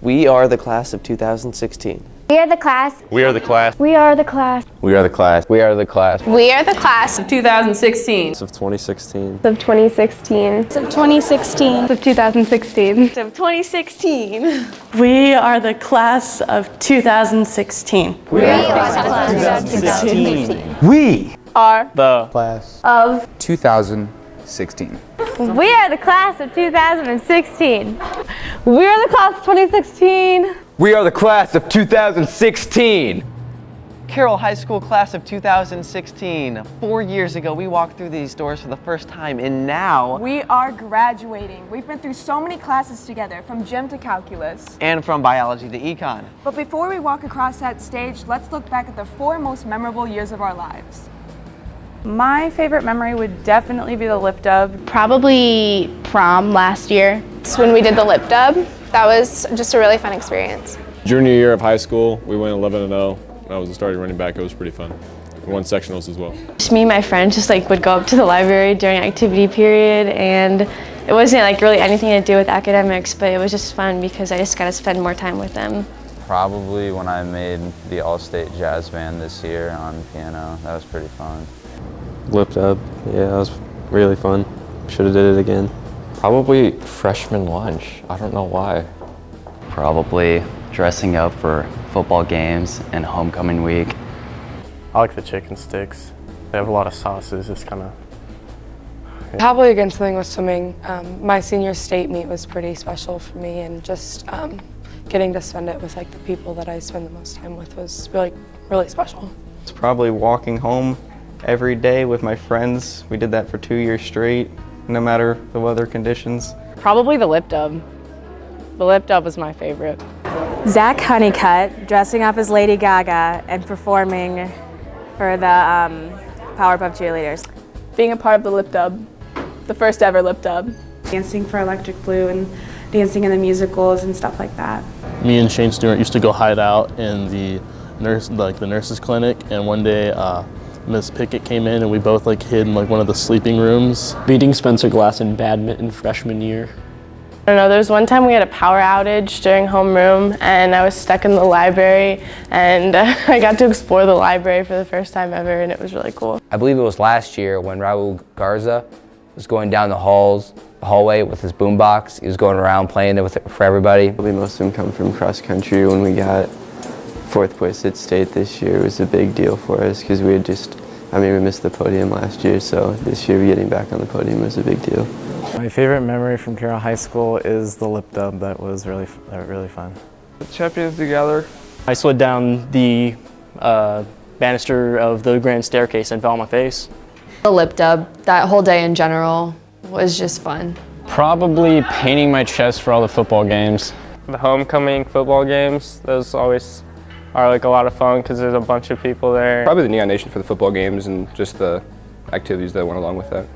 We are the class of 2016. We are the class. We are the class. We are the class. We are the class. We are the class. We are the class of 2016. Of 2016. Of 2016. Of 2016. Of 2016. Of 2016. We are the class of 2016. We are the class of 2016. We are the class Of 2016. We are the class of 2016. We are the class of 2016. We are the class of 2016. Carroll High School class of 2016. 4 years ago, we walked through these doors for the first time, and now we are graduating. We've been through so many classes together, from gym to calculus. And from biology to econ. But before we walk across that stage, let's look back at the 4 most memorable years of our lives. My favorite memory would definitely be the lip dub. Probably prom last year. It's when we did the lip dub. That was just a really fun experience. Junior year of high school, we went 11-0. I was a starting running back. It was pretty fun. We won sectionals as well. Just me and my friends just would go up to the library during activity period, and it wasn't really anything to do with academics, but it was just fun because I just got to spend more time with them. Probably when I made the All-State Jazz Band this year on piano. That was pretty fun. Lip dub, yeah, that was really fun. Should have did it again. Probably freshman lunch. I don't know why. Probably dressing up for football games and homecoming week. I like the chicken sticks. They have a lot of sauces. It's kind of... Yeah. Probably again something with swimming. My senior state meet was pretty special for me, and just getting to spend it with the people that I spend the most time with was really, really special. It's probably walking home every day with my friends. We did that for 2 years straight, no matter the weather conditions. Probably the lip dub. The lip dub was my favorite. Zach Honeycutt dressing up as Lady Gaga and performing for the Powerpuff Cheerleaders. Being a part of the lip dub, the first ever lip dub. Dancing for Electric Blue and dancing in the musicals and stuff like that. Me and Shane Stewart used to go hide out in the nurse's clinic, and one day Miss Pickett came in and we both hid in one of the sleeping rooms. Beating Spencer Glass in badminton freshman year. I don't know, there was one time we had a power outage during homeroom and I was stuck in the library, and I got to explore the library for the first time ever, and it was really cool. I believe it was last year when Raul Garza was going down the hallway with his boombox. He was going around playing it for everybody. Probably most of them come from cross country. When we got 4th place at state this year, it was a big deal for us because we had we missed the podium last year, so this year getting back on the podium was a big deal. My favorite memory from Carroll High School is the lip dub. That was really fun. The champions together. I slid down the banister of the grand staircase and fell on my face. The lip dub, that whole day in general, was just fun. Probably painting my chest for all the football games. The homecoming football games, those always are a lot of fun because there's a bunch of people there. Probably the Neon Nation for the football games and just the activities that went along with that.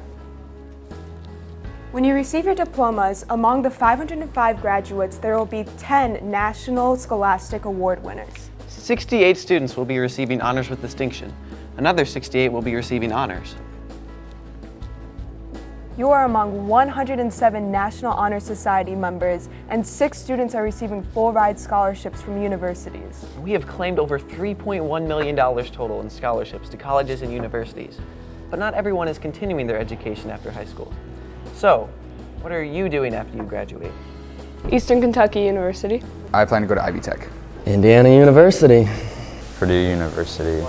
When you receive your diplomas, among the 505 graduates, there will be 10 National Scholastic Award winners. 68 students will be receiving honors with distinction. Another 68 will be receiving honors. You are among 107 National Honor Society members, and 6 students are receiving full-ride scholarships from universities. We have claimed over $3.1 million total in scholarships to colleges and universities, but not everyone is continuing their education after high school. So, what are you doing after you graduate? Eastern Kentucky University. I plan to go to Ivy Tech. Indiana University. Purdue University.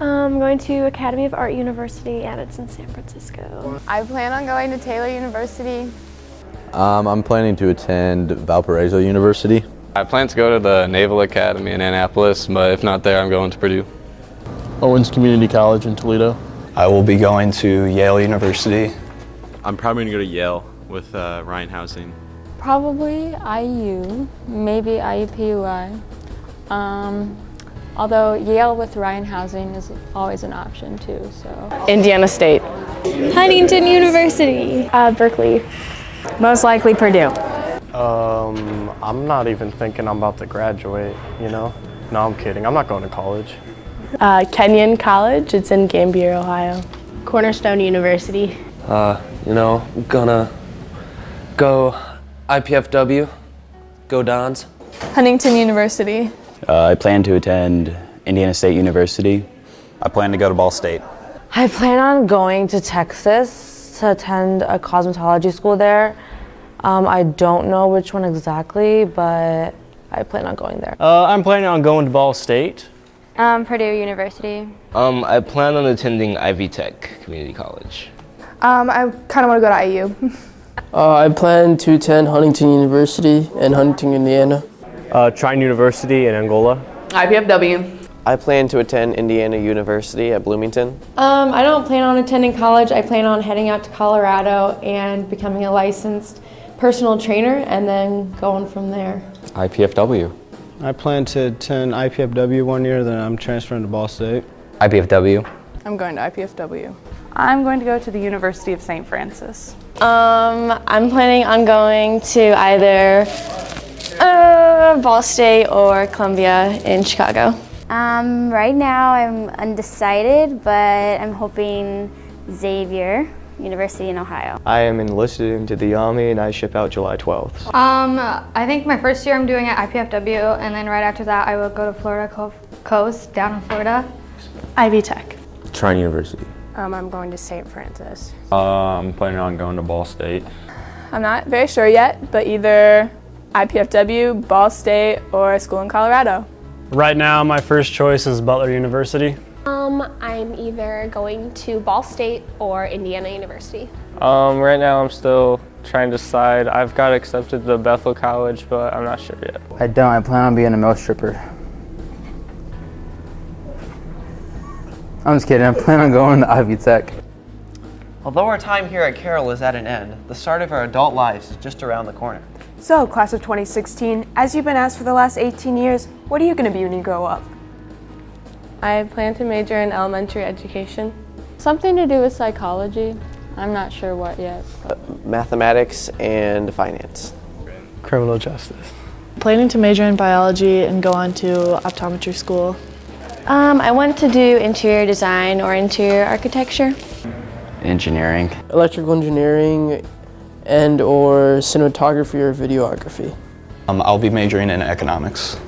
I'm going to Academy of Art University, and it's in San Francisco. I plan on going to Taylor University. I'm planning to attend Valparaiso University. I plan to go to the Naval Academy in Annapolis, but if not there, I'm going to Purdue. Owens Community College in Toledo. I will be going to Yale University. I'm probably going to go to Yale with Ryan Housing. Probably IU, maybe IUPUI. Although Yale with Ryan Housing is always an option too, so. Indiana State. Huntington University. Berkeley. Most likely Purdue. I'm not even thinking I'm about to graduate, No, I'm kidding. I'm not going to college. Kenyon College, it's in Gambier, Ohio. Cornerstone University. Gonna go IPFW, go Dons. Huntington University. I plan to attend Indiana State University. I plan to go to Ball State. I plan on going to Texas to attend a cosmetology school there. I don't know which one exactly, but I plan on going there. I'm planning on going to Ball State. Purdue University. I plan on attending Ivy Tech Community College. I kind of want to go to IU. I plan to attend Huntington University in Huntington, Indiana. Trine University in Angola. IPFW. I plan to attend Indiana University at Bloomington. I don't plan on attending college. I plan on heading out to Colorado and becoming a licensed personal trainer and then going from there. IPFW. I plan to attend IPFW 1 year, then I'm transferring to Ball State. IPFW. I'm going to IPFW. I'm going to go to the University of St. Francis. I'm planning on going to either Ball State or Columbia in Chicago. Right now I'm undecided, but I'm hoping Xavier University in Ohio. I am enlisted into the Army and I ship out July 12th. I think my first year I'm doing at IPFW, and then right after that I will go to Florida Coast down in Florida. Ivy Tech. Trine University. I'm going to St. Francis. I'm planning on going to Ball State. I'm not very sure yet, but either IPFW, Ball State, or a school in Colorado. Right now, my first choice is Butler University. I'm either going to Ball State or Indiana University. Right now I'm still trying to decide. I've got accepted to Bethel College, but I'm not sure yet. I don't. I plan on being a male stripper. I'm just kidding. I plan on going to Ivy Tech. Although our time here at Carroll is at an end, the start of our adult lives is just around the corner. So, class of 2016, as you've been asked for the last 18 years, what are you going to be when you grow up? I plan to major in elementary education. Something to do with psychology. I'm not sure what yet. Mathematics and finance. Criminal justice. Planning to major in biology and go on to optometry school. I want to do interior design or interior architecture. Engineering. Electrical engineering and or cinematography or videography. I'll be majoring in economics.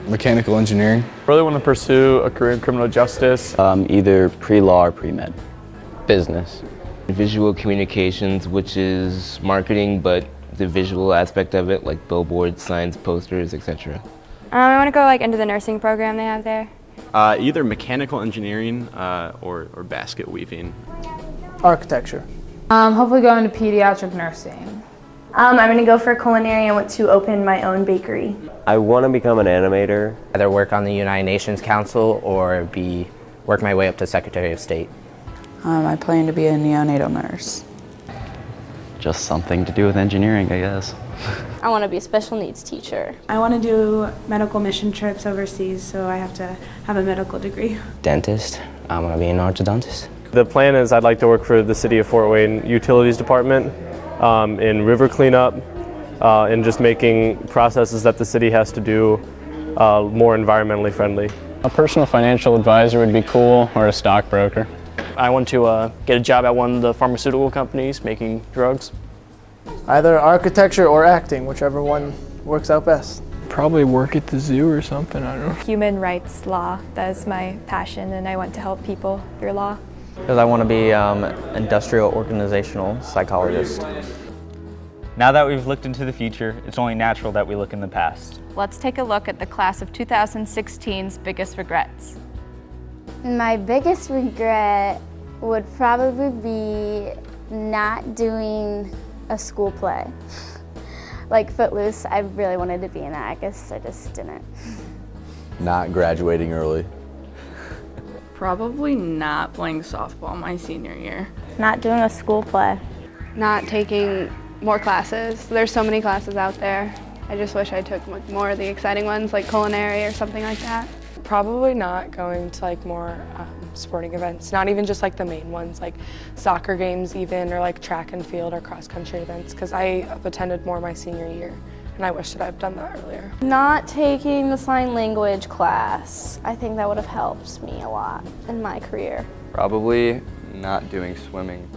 Mechanical engineering. Really want to pursue a career in criminal justice. Either pre-law or pre-med. Business. Visual communications, which is marketing, but the visual aspect of it, like billboards, signs, posters, etc. I want to go into the nursing program they have there. Either mechanical engineering or basket weaving. Architecture. Hopefully go into pediatric nursing. I'm going to go for culinary. I want to open my own bakery. I want to become an animator. Either work on the United Nations Council or work my way up to Secretary of State. I plan to be a neonatal nurse. Just something to do with engineering, I guess. I want to be a special needs teacher. I want to do medical mission trips overseas, so I have to have a medical degree. Dentist. I want to be an orthodontist. The plan is I'd like to work for the City of Fort Wayne Utilities Department in river cleanup and just making processes that the city has to do more environmentally friendly. A personal financial advisor would be cool, or a stockbroker. I want to get a job at one of the pharmaceutical companies making drugs. Either architecture or acting, whichever one works out best. Probably work at the zoo or something, I don't know. Human rights law, that is my passion, and I want to help people through law. Because I want to be industrial organizational psychologist. Now that we've looked into the future, it's only natural that we look in the past. Let's take a look at the class of 2016's biggest regrets. My biggest regret would probably be not doing a school play. Like Footloose, I really wanted to be in that. I guess I just didn't. Not graduating early. Probably not playing softball my senior year. Not doing a school play. Not taking more classes. There's so many classes out there. I just wish I took more of the exciting ones, like culinary or something like that. Probably not going to more sporting events, not even just the main ones, like soccer games even, or track and field or cross country events, because I have attended more my senior year, and I wish that I'd done that earlier. Not taking the sign language class. I think that would have helped me a lot in my career. Probably not doing swimming.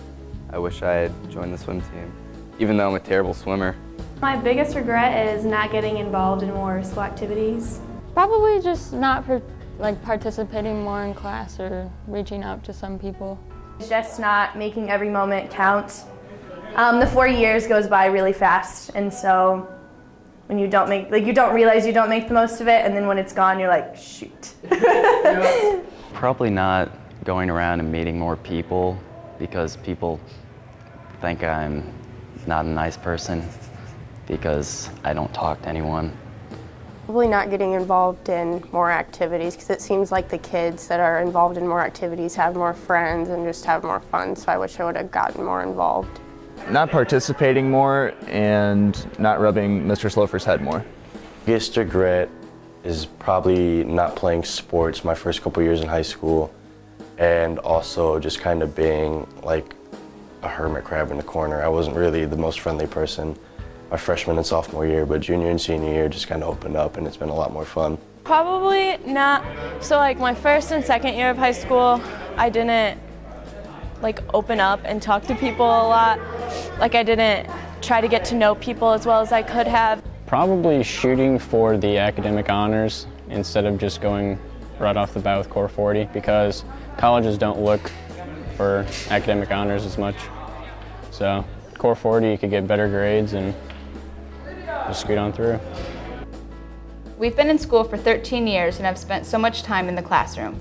I wish I had joined the swim team, even though I'm a terrible swimmer. My biggest regret is not getting involved in more school activities. Probably just not participating more in class or reaching out to some people. Just not making every moment count. The 4 years goes by really fast, and so when you don't you don't realize you don't make the most of it, and then when it's gone, you're like, shoot. Probably not going around and meeting more people because people think I'm not a nice person because I don't talk to anyone. Probably not getting involved in more activities because it seems like the kids that are involved in more activities have more friends and just have more fun, so I wish I would have gotten more involved. Not participating more and not rubbing Mr. Slofer's head more. Biggest regret is probably not playing sports my first couple years in high school, and also just kind of being like a hermit crab in the corner. I wasn't really the most friendly person my freshman and sophomore year, but junior and senior year just kind of opened up and it's been a lot more fun. Probably not. So like my first and second year of high school, I didn't like open up and talk to people a lot. Like I didn't try to get to know people as well as I could have. Probably shooting for the academic honors instead of just going right off the bat with Core 40 because colleges don't look for academic honors as much. So Core 40, you could get better grades and just scoot on through. We've been in school for 13 years and have spent so much time in the classroom.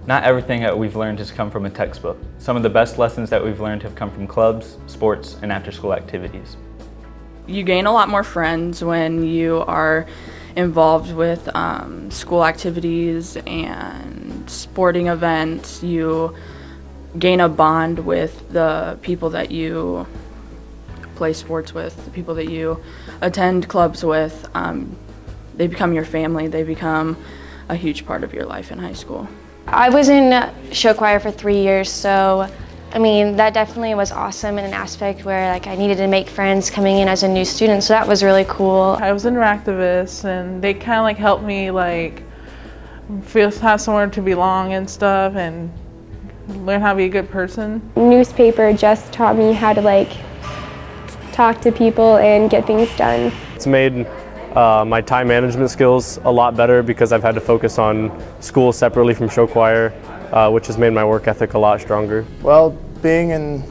Not everything that we've learned has come from a textbook. Some of the best lessons that we've learned have come from clubs, sports, and after-school activities. You gain a lot more friends when you are involved with school activities and sporting events. You gain a bond with the people that you play sports with, the people that you attend clubs with. They become your family. They become a huge part of your life in high school. I was in show choir for 3 years, so I mean that definitely was awesome in an aspect where like I needed to make friends coming in as a new student, so that was really cool. I was interactivist and they kind of like helped me like have somewhere to belong and stuff and learn how to be a good person. Newspaper just taught me how to like talk to people and get things done. It's made my time management skills a lot better because I've had to focus on school separately from show choir, which has made my work ethic a lot stronger. Well, being in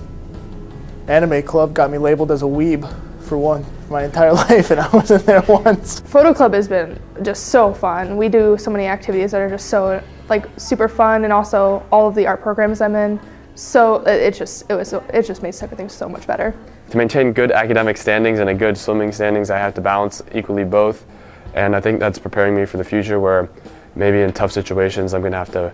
anime club got me labeled as a weeb for my entire life, and I wasn't there once. Photo club has been just so fun. We do so many activities that are just so like super fun, and also all of the art programs I'm in. So it just makes everything so much better. To maintain good academic standings and a good swimming standings, I have to balance equally both, and I think that's preparing me for the future where maybe in tough situations I'm going to have to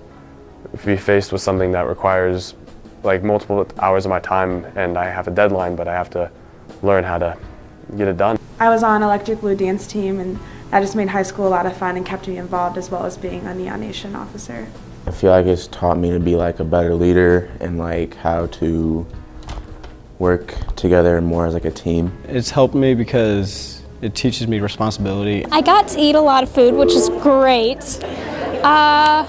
be faced with something that requires like multiple hours of my time, and I have a deadline, but I have to learn how to get it done. I was on Electric Blue dance team, and that just made high school a lot of fun and kept me involved, as well as being a Neon Nation officer. I feel like it's taught me to be like a better leader and like how to work together more as like a team. It's helped me because it teaches me responsibility. I got to eat a lot of food, which is great. I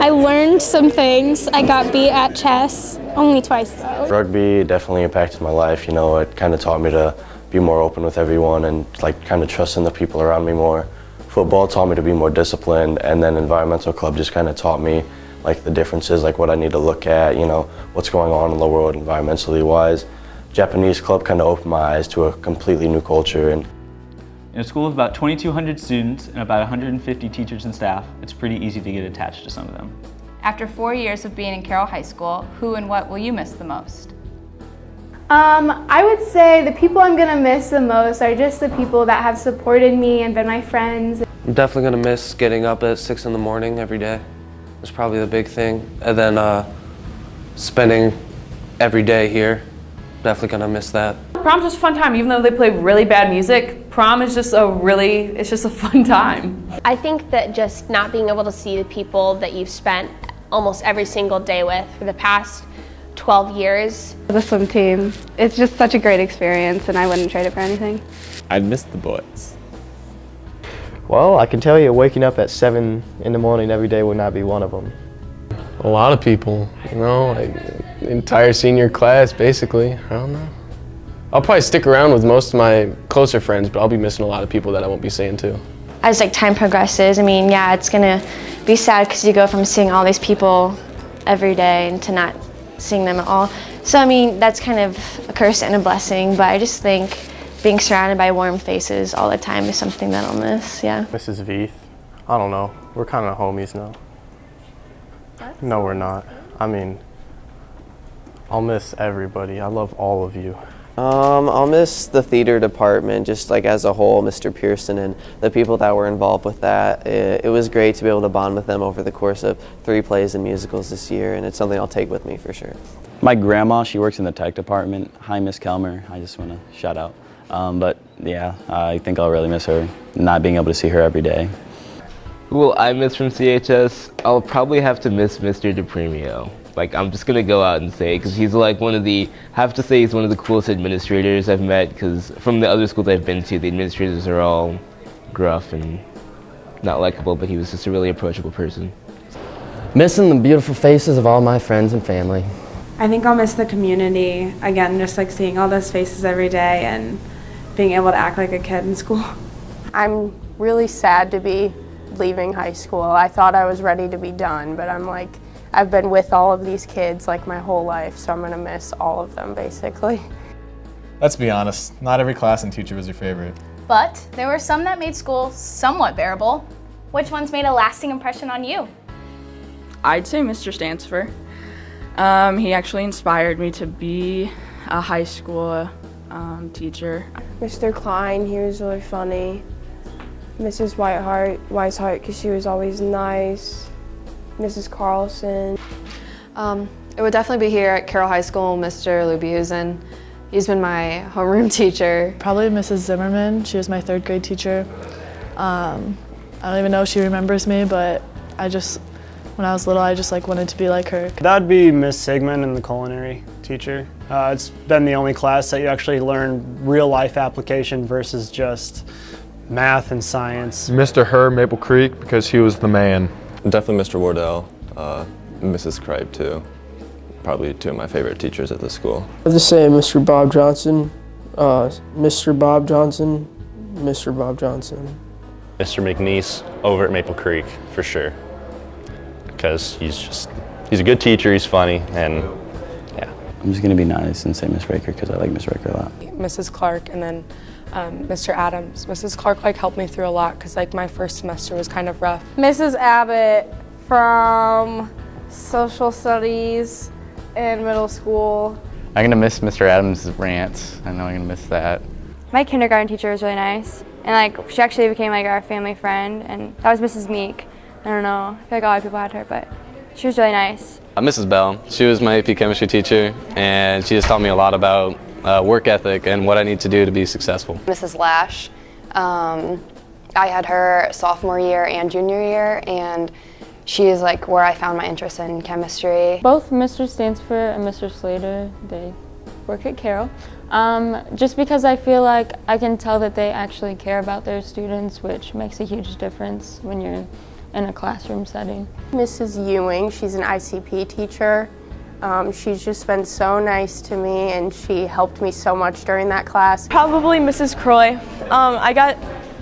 learned some things. I got beat at chess, only twice though. Rugby definitely impacted my life. You know, it kind of taught me to be more open with everyone and like kind of trust in the people around me more. Football taught me to be more disciplined, and then environmental club just kind of taught me like the differences, like what I need to look at, you know, what's going on in the world environmentally wise. Japanese club kind of opened my eyes to a completely new culture. And in a school of about 2,200 students and about 150 teachers and staff, it's pretty easy to get attached to some of them. After 4 years of being in Carroll High School, who and what will you miss the most? I would say the people I'm gonna miss the most are just the people that have supported me and been my friends. I'm definitely gonna miss getting up at 6 in the morning every day. It's probably the big thing. And then spending every day here, definitely gonna miss that. Prom's just a fun time, even though they play really bad music. Prom is just it's just a fun time. I think that just not being able to see the people that you've spent almost every single day with for the past 12 years. The swim team, it's just such a great experience and I wouldn't trade it for anything. I'd miss the boys. Well, I can tell you waking up at 7 in the morning every day would not be one of them. A lot of people, you know, like the entire senior class basically, I don't know. I'll probably stick around with most of my closer friends, but I'll be missing a lot of people that I won't be seeing too. As like time progresses, I mean, yeah, it's gonna be sad because you go from seeing all these people every day and to not seeing them at all. So I mean, that's kind of a curse and a blessing, but I just think being surrounded by warm faces all the time is something that I'll miss, yeah. Mrs. Veith, I don't know, we're kind of homies now. No, we're not. I mean, I'll miss everybody. I love all of you. I'll miss the theater department, just like as a whole, Mr. Pearson and the people that were involved with that. It was great to be able to bond with them over the course of 3 plays and musicals this year, and it's something I'll take with me for sure. My grandma, she works in the tech department. Hi, Miss Kelmer. I just want to shout out. But yeah, I think I'll really miss her, not being able to see her every day. Who will I miss from CHS? I'll probably have to miss Mr. DePremio. Like, I'm just gonna go out and say, because he's like one of the, have to say he's one of the coolest administrators I've met, because from the other schools I've been to, the administrators are all gruff and not likable, but he was just a really approachable person. Missing the beautiful faces of all my friends and family. I think I'll miss the community, again, just like seeing all those faces every day and being able to act like a kid in school. I'm really sad to be leaving high school. I thought I was ready to be done, but I'm like, I've been with all of these kids like my whole life, so I'm gonna miss all of them basically. Let's be honest, not every class and teacher was your favorite. But there were some that made school somewhat bearable. Which ones made a lasting impression on you? I'd say Mr. Stansfer. He actually inspired me to be a high school teacher. Mr. Klein, he was really funny. Mrs. Weishart, because she was always nice. Mrs. Carlson. It would definitely be here at Carroll High School, Mr. Lubiusen. He's been my homeroom teacher. Probably Mrs. Zimmerman. She was my 3rd grade teacher. I don't even know if she remembers me, but when I was little, I just wanted to be like her. That'd be Miss Sigmund and the culinary teacher. It's been the only class that you actually learn real life application versus just math and science. Mr. Herr, Maple Creek, because he was the man. Definitely Mr. Wardell, Mrs. Cripe too. Probably 2 of my favorite teachers at the school. I have to say Mr. Bob Johnston, Mr. Bob Johnson, Mr. Bob Johnson. Mr. McNeese over at Maple Creek, for sure. Because he's a good teacher, he's funny, and yeah. I'm just gonna be nice and say Miss Raker because I like Miss Raker a lot. Mrs. Clark and then Mr. Adams. Mrs. Clark helped me through a lot because my first semester was kind of rough. Mrs. Abbott from social studies in middle school. I'm gonna miss Mr. Adams' rants. I know I'm gonna miss that. My kindergarten teacher was really nice, and she actually became our family friend, and that was Mrs. Meek. I don't know, I feel like a lot of people had her, but she was really nice. Mrs. Bell, she was my AP chemistry teacher, and she just taught me a lot about work ethic and what I need to do to be successful. Mrs. Lash, I had her sophomore year and junior year, and she is where I found my interest in chemistry. Both Mr. Stansfer and Mr. Slater, they work at Carroll. Just because I feel like I can tell that they actually care about their students, which makes a huge difference when you're in a classroom setting. Mrs. Ewing, she's an ICP teacher. She's just been so nice to me, and she helped me so much during that class. Probably Mrs. Croy.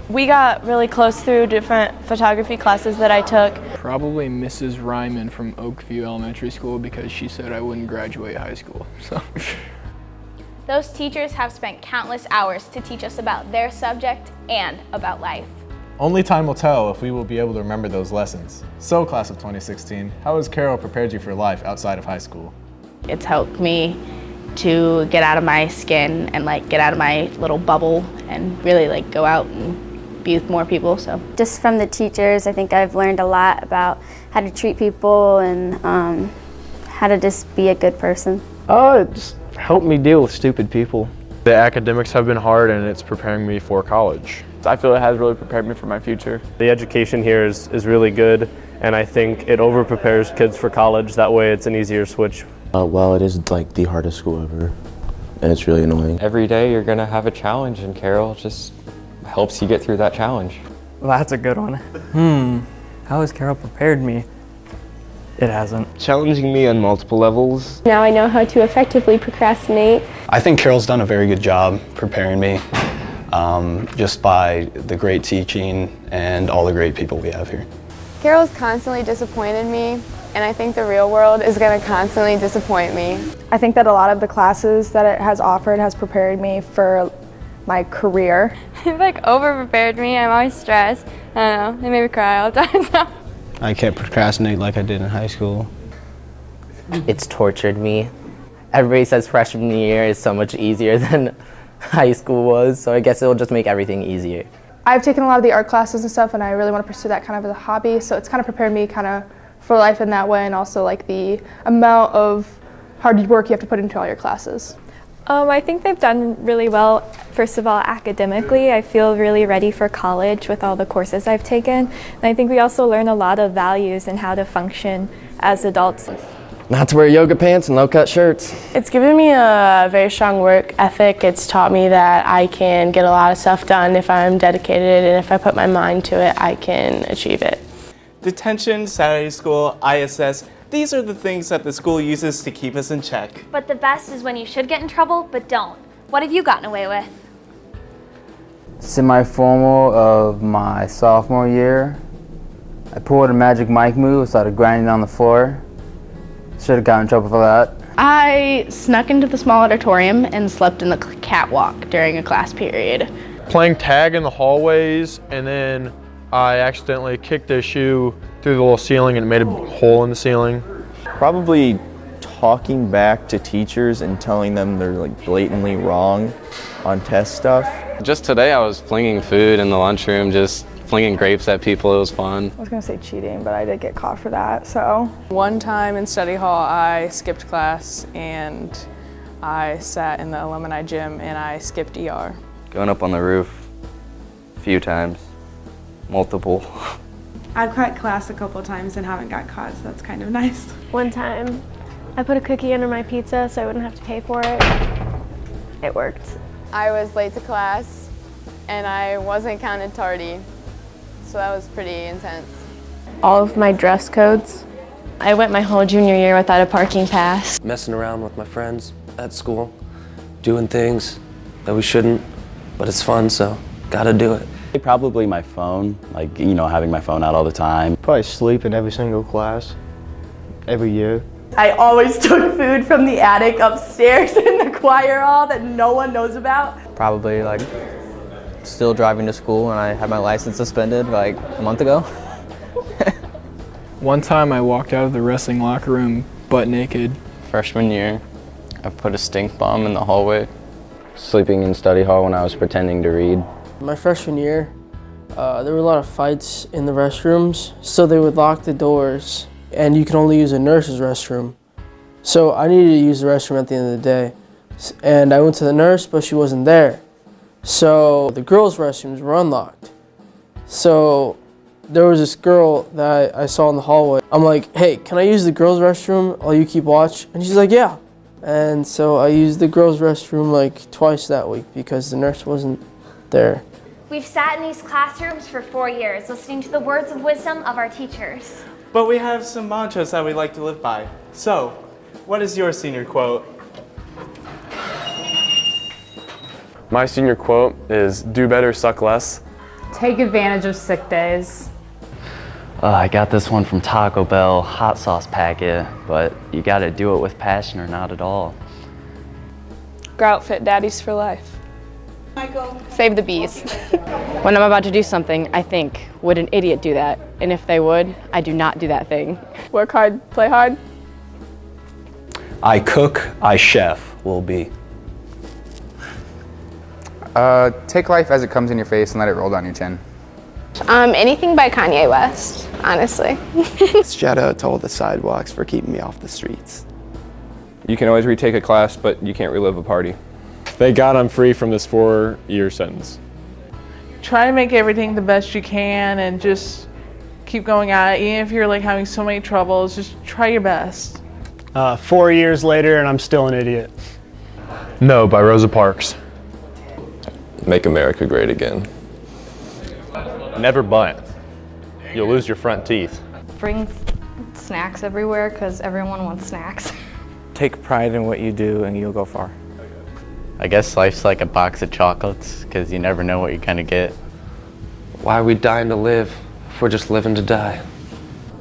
We got really close through different photography classes that I took. Probably Mrs. Ryman from Oakview Elementary School because she said I wouldn't graduate high school. So. Those teachers have spent countless hours to teach us about their subject and about life. Only time will tell if we will be able to remember those lessons. So, class of 2016, how has Carroll prepared you for life outside of high school? It's helped me to get out of my skin and get out of my little bubble and really go out and be with more people. So just from the teachers, I think I've learned a lot about how to treat people and how to just be a good person. It's helped me deal with stupid people. The academics have been hard and it's preparing me for college. I feel it has really prepared me for my future. The education here is really good, and I think it over-prepares kids for college. That way it's an easier switch. Well, it is the hardest school ever, and it's really annoying. Every day you're gonna have a challenge, and Carroll just helps you get through that challenge. Well, that's a good one. How has Carroll prepared me? It hasn't. Challenging me on multiple levels. Now I know how to effectively procrastinate. I think Carroll's done a very good job preparing me just by the great teaching and all the great people we have here. Carroll's constantly disappointed me, and I think the real world is going to constantly disappoint me. I think that a lot of the classes that it has offered has prepared me for my career. They've like over-prepared me. I'm always stressed. I don't know. They made me cry all the time. So. I can't procrastinate like I did in high school. It's tortured me. Everybody says freshman year is so much easier than high school was, so I guess it'll just make everything easier. I've taken a lot of the art classes and stuff, and I really want to pursue that kind of as a hobby, so it's kind of prepared me kind of for life in that way, and also like the amount of hard work you have to put into all your classes. I think they've done really well. First of all, academically, I feel really ready for college with all the courses I've taken. And I think we also learn a lot of values and how to function as adults. Not to wear yoga pants and low-cut shirts. It's given me a very strong work ethic. It's taught me that I can get a lot of stuff done if I'm dedicated, and if I put my mind to it, I can achieve it. Detention, Saturday school, ISS, these are the things that the school uses to keep us in check. But the best is when you should get in trouble, but don't. What have you gotten away with? Semi-formal of my sophomore year, I pulled a magic Mike move, started grinding on the floor. Should have gotten in trouble for that. I snuck into the small auditorium and slept in the catwalk during a class period. Playing tag in the hallways, and then I accidentally kicked a shoe through the little ceiling and it made a hole in the ceiling. Probably talking back to teachers and telling them they're like blatantly wrong on test stuff. Just today I was flinging food in the lunchroom, just flinging grapes at people. It was fun. I was going to say cheating, but I did get caught for that, so. One time in study hall, I skipped class and I sat in the alumni gym and I skipped ER. Going up on the roof a few times, multiple. I've cut class a couple times and haven't got caught, so that's kind of nice. One time, I put a cookie under my pizza so I wouldn't have to pay for it. It worked. I was late to class, and I wasn't counted tardy, so that was pretty intense. All of my dress codes. I went my whole junior year without a parking pass. Messing around with my friends at school, doing things that we shouldn't, but it's fun, so gotta do it. Probably my phone, like, you know, having my phone out all the time. Probably sleep in every single class, every year. I always took food from the attic upstairs in the choir hall that no one knows about. Probably like still driving to school, and I had my license suspended like a month ago. One time I walked out of the wrestling locker room butt naked. Freshman year, I put a stink bomb in the hallway. Sleeping in study hall when I was pretending to read. My freshman year, there were a lot of fights in the restrooms, so they would lock the doors, and you could only use a nurse's restroom. So I needed to use the restroom at the end of the day, and I went to the nurse, but she wasn't there. So the girls' restrooms were unlocked. So there was this girl that I saw in the hallway. I'm like, hey, can I use the girls' restroom while you keep watch? And she's like, yeah. And so I used the girls' restroom like twice that week because the nurse wasn't there. We've sat in these classrooms for 4 years, listening to the words of wisdom of our teachers. But we have some mantras that we like to live by. So, what is your senior quote? My senior quote is, do better, suck less. Take advantage of sick days. I got this one from Taco Bell, hot sauce packet, but you gotta do it with passion or not at all. Grout fit daddies for life. Save the bees. When I'm about to do something, I think, would an idiot do that? And if they would, I do not do that thing. Work hard, play hard. I cook, I chef will be. Take life as it comes in your face and let it roll down your chin. Anything by Kanye West, honestly. Shout out to all the sidewalks for keeping me off the streets. You can always retake a class, but you can't relive a party. Thank God I'm free from this 4-year sentence. Try to make everything the best you can and just keep going at it. Even if you're like having so many troubles, just try your best. 4 years later and I'm still an idiot. No, by Rosa Parks. Make America great again. Never bunt. You'll lose your front teeth. Bring Snacks everywhere because everyone wants snacks. Take pride in what you do and you'll go far. I guess life's like a box of chocolates because you never know what you're gonna get. Why are we dying to live if we're just living to die?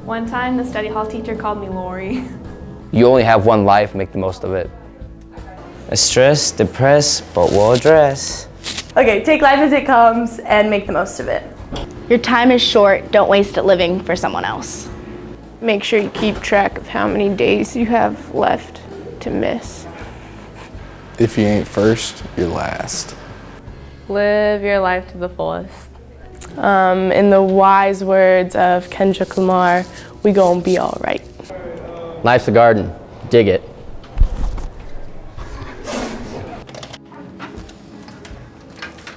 One time, the study hall teacher called me Lori. You only have one life, make the most of it. Stressed, depressed, but we'll address. Okay, take life as it comes and make the most of it. Your time is short, don't waste it living for someone else. Make sure you keep track of how many days you have left to miss. If you ain't first, you're last. Live your life to the fullest. In the wise words of Kendrick Lamar, we gon' be all right. Life's a garden, dig it.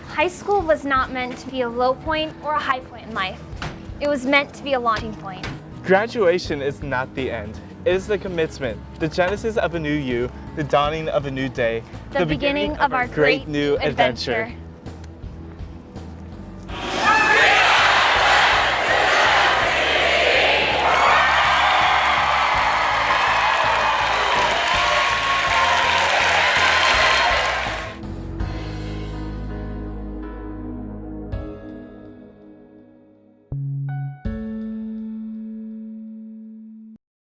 High school was not meant to be a low point or a high point in life. It was meant to be a launching point. Graduation is not the end. It is the commencement, the genesis of a new you, the dawning of a new day, the beginning of our great new adventure.